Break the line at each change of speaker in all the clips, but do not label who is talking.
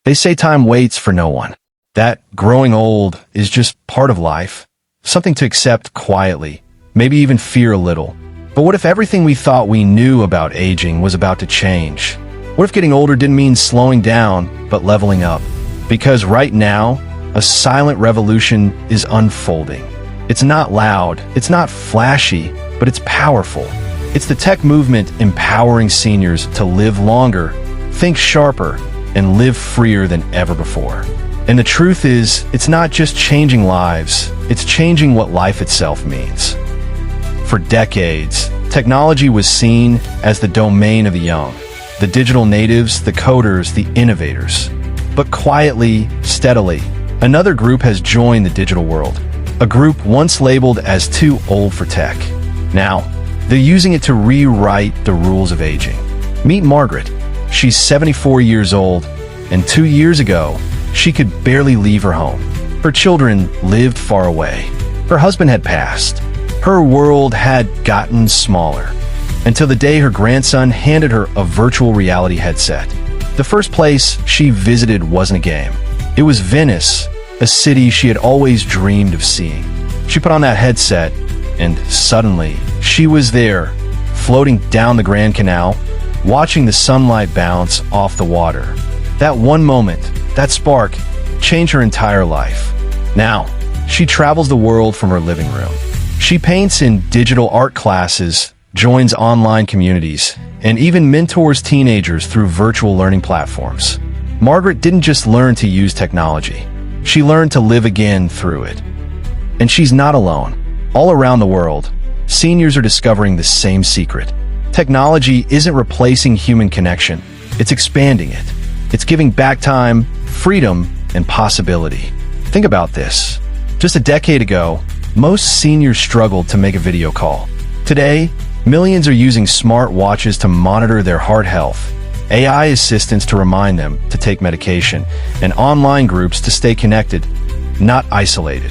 They say time waits for no one. That growing old is just part of life, something to accept quietly, maybe even fear a little. But what if everything we thought we knew about aging was about to change? What if getting older didn't mean slowing down, but leveling up? Because right now, a silent revolution is unfolding. It's not loud, it's not flashy, but it's powerful. It's the tech movement empowering seniors to live longer, think sharper, and live freer than ever before. And the truth is, it's not just changing lives, it's changing what life itself means. For decades, technology was seen as the domain of the young, the digital natives, the coders, the innovators. But quietly, steadily, another group has joined the digital world, a group once labeled as too old for tech. Now, they're using it to rewrite the rules of aging. Meet Margaret. She's 74 years old, and 2 years ago, she could barely leave her home. Her children lived far away. Her husband had passed. Her world had gotten smaller, until the day her grandson handed her a virtual reality headset. The first place she visited wasn't a game. It was Venice, a city she had always dreamed of seeing. She put on that headset, and suddenly, she was there, floating down the Grand Canal, watching the sunlight bounce off the water. That one moment, that spark, changed her entire life. Now, she travels the world from her living room. She paints in digital art classes, joins online communities, and even mentors teenagers through virtual learning platforms. Margaret didn't just learn to use technology. She learned to live again through it. And she's not alone. All around the world, seniors are discovering the same secret. Technology isn't replacing human connection. It's expanding it. It's giving back time, freedom, and possibility. Think about this. Just a decade ago, most seniors struggled to make a video call. Today, millions are using smartwatches to monitor their heart health, AI assistants to remind them to take medication, and online groups to stay connected, not isolated.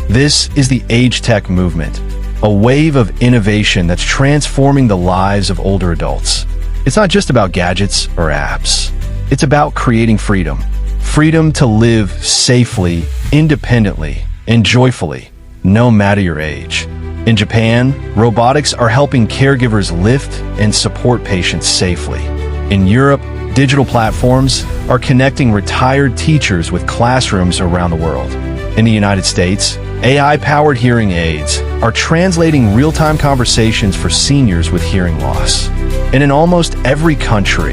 This is the age tech movement, a wave of innovation that's transforming the lives of older adults. It's not just about gadgets or apps. It's about creating freedom. Freedom to live safely, independently, and joyfully, no matter your age. In Japan, robotics are helping caregivers lift and support patients safely. In Europe, digital platforms are connecting retired teachers with classrooms around the world. In the United States, AI-powered hearing aids are translating real-time conversations for seniors with hearing loss. And in almost every country,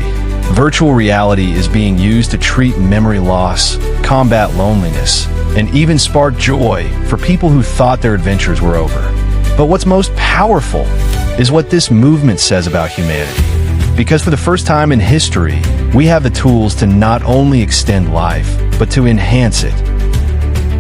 virtual reality is being used to treat memory loss, combat loneliness, and even spark joy for people who thought their adventures were over. But what's most powerful is what this movement says about humanity. Because for the first time in history, we have the tools to not only extend life, but to enhance it.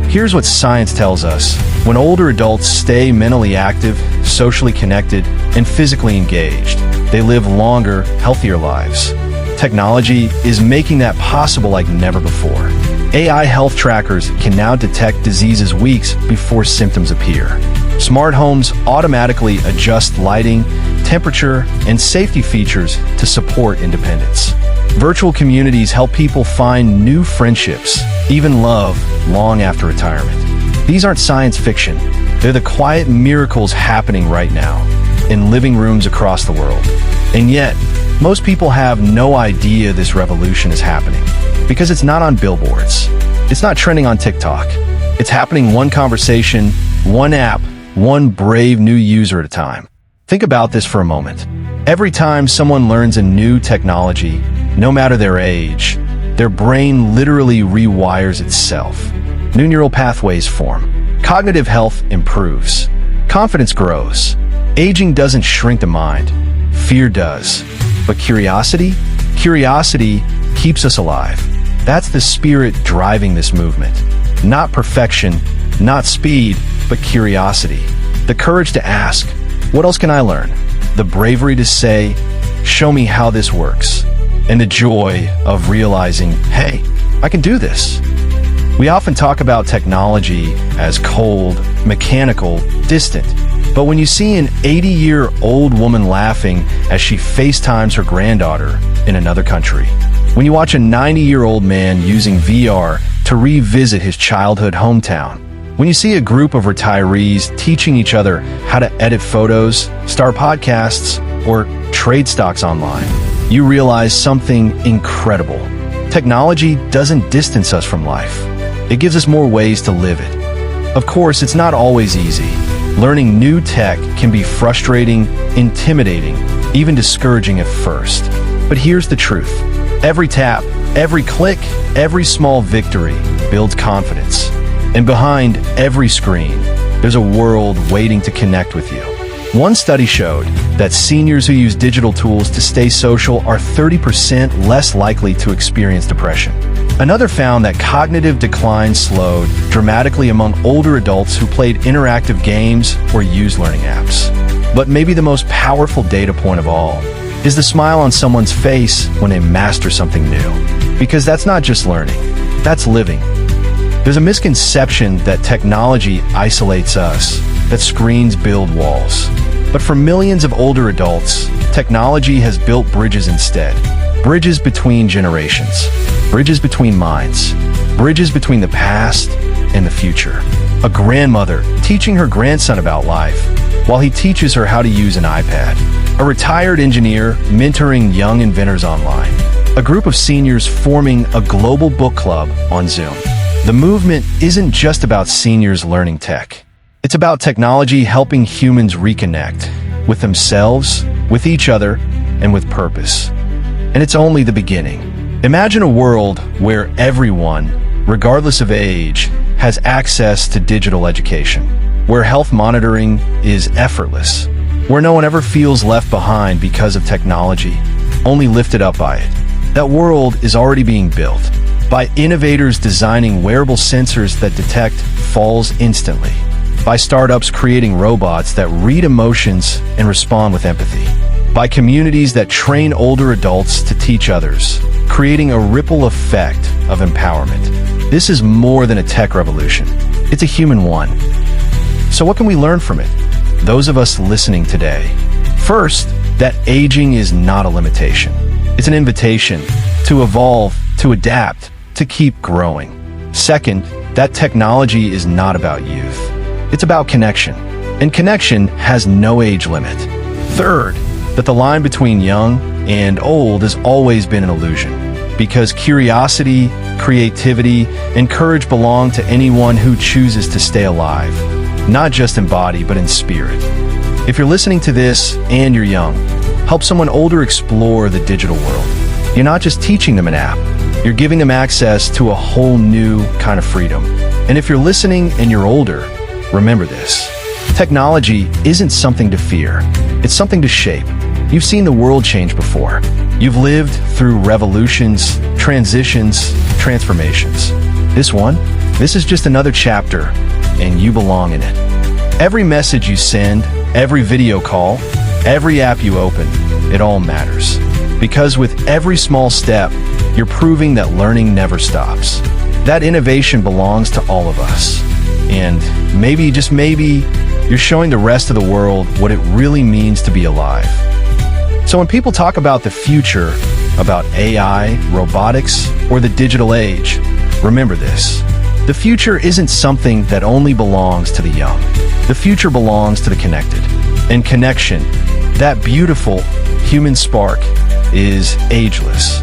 Here's what science tells us. When older adults stay mentally active, socially connected, and physically engaged, they live longer, healthier lives. Technology is making that possible like never before. AI health trackers can now detect diseases weeks before symptoms appear. Smart homes automatically adjust lighting, temperature, and safety features to support independence. Virtual communities help people find new friendships, even love, long after retirement. These aren't science fiction. They're the quiet miracles happening right now in living rooms across the world. And yet, most people have no idea this revolution is happening because it's not on billboards. It's not trending on TikTok. It's happening one conversation, one app, one brave new user at a time. Think about this for a moment. Every time someone learns a new technology, no matter their age, their brain literally rewires itself. New neural pathways form. Cognitive health improves. Confidence grows. Aging doesn't shrink the mind. Fear does. But curiosity? Curiosity keeps us alive. That's the spirit driving this movement. Not perfection, not speed, but curiosity. The courage to ask, what else can I learn? The bravery to say, show me how this works. And the joy of realizing, hey, I can do this. We often talk about technology as cold, mechanical, distant. But when you see an 80-year-old woman laughing as she FaceTimes her granddaughter in another country, When you watch a 90-year-old man using VR to revisit his childhood hometown, when you see a group of retirees teaching each other how to edit photos, start podcasts, or trade stocks online, you realize something incredible. Technology doesn't distance us from life. It gives us more ways to live it. Of course, it's not always easy. Learning new tech can be frustrating, intimidating, even discouraging at first. But here's the truth. Every tap, every click, every small victory builds confidence. And behind every screen, there's a world waiting to connect with you. One study showed that seniors who use digital tools to stay social are 30% less likely to experience depression. Another found that cognitive decline slowed dramatically among older adults who played interactive games or used learning apps. But maybe the most powerful data point of all is the smile on someone's face when they master something new. Because that's not just learning, that's living. There's a misconception that technology isolates us, that screens build walls. But for millions of older adults, technology has built bridges instead. Bridges between generations, bridges between minds, bridges between the past and the future. A grandmother teaching her grandson about life while he teaches her how to use an iPad. A retired engineer mentoring young inventors online. A group of seniors forming a global book club on Zoom. The movement isn't just about seniors learning tech. It's about technology helping humans reconnect with themselves, with each other, and with purpose. And it's only the beginning. Imagine a world where everyone, regardless of age, has access to digital education, where health monitoring is effortless, where no one ever feels left behind because of technology, only lifted up by it. That world is already being built by innovators designing wearable sensors that detect falls instantly, by startups creating robots that read emotions and respond with empathy, by communities that train older adults to teach others, creating a ripple effect of empowerment. This is more than a tech revolution. It's a human one. So what can we learn from it? Those of us listening today. First, that aging is not a limitation. It's an invitation to evolve, to adapt, to keep growing. Second, that technology is not about youth. It's about connection, and connection has no age limit. Third, that the line between young and old has always been an illusion, because curiosity, creativity, and courage belong to anyone who chooses to stay alive, not just in body, but in spirit. If you're listening to this and you're young, help someone older explore the digital world. You're not just teaching them an app, you're giving them access to a whole new kind of freedom. And if you're listening and you're older, remember this. Technology isn't something to fear. It's something to shape. You've seen the world change before. You've lived through revolutions, transitions, transformations. This is just another chapter, and you belong in it. Every message you send, every video call, every app you open, it all matters. Because with every small step, you're proving that learning never stops. That innovation belongs to all of us. And maybe, just maybe, you're showing the rest of the world what it really means to be alive. So when people talk about the future, about AI, robotics, or the digital age, remember this. The future isn't something that only belongs to the young. The future belongs to the connected. And connection, that beautiful human spark, is ageless.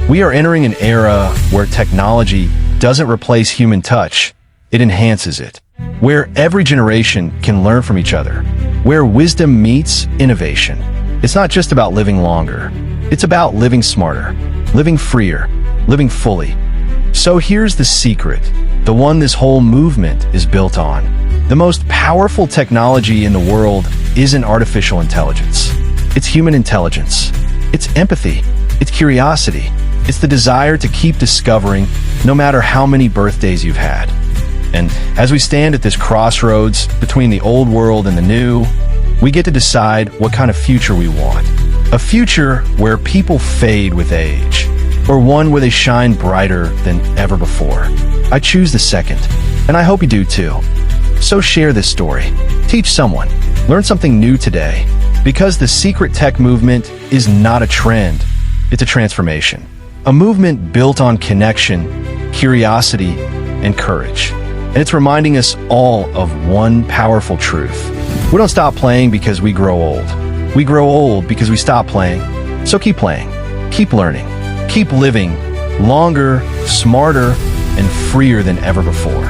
We are entering an era where technology doesn't replace human touch, it enhances it. Where every generation can learn from each other. Where wisdom meets innovation. It's not just about living longer. It's about living smarter, living freer, living fully. So here's the secret, the one this whole movement is built on. The most powerful technology in the world isn't artificial intelligence. It's human intelligence. It's empathy. It's curiosity. It's the desire to keep discovering no matter how many birthdays you've had. And as we stand at this crossroads between the old world and the new, we get to decide what kind of future we want. A future where people fade with age, or one where they shine brighter than ever before. I choose the second, and I hope you do too. So share this story. Teach someone. Learn something new today. Because the secret tech movement is not a trend, it's a transformation. a movement built on connection, curiosity, and courage. And it's reminding us all of one powerful truth. We don't stop playing because we grow old. We grow old because we stop playing. So keep playing, keep learning, keep living longer, smarter, and freer than ever before.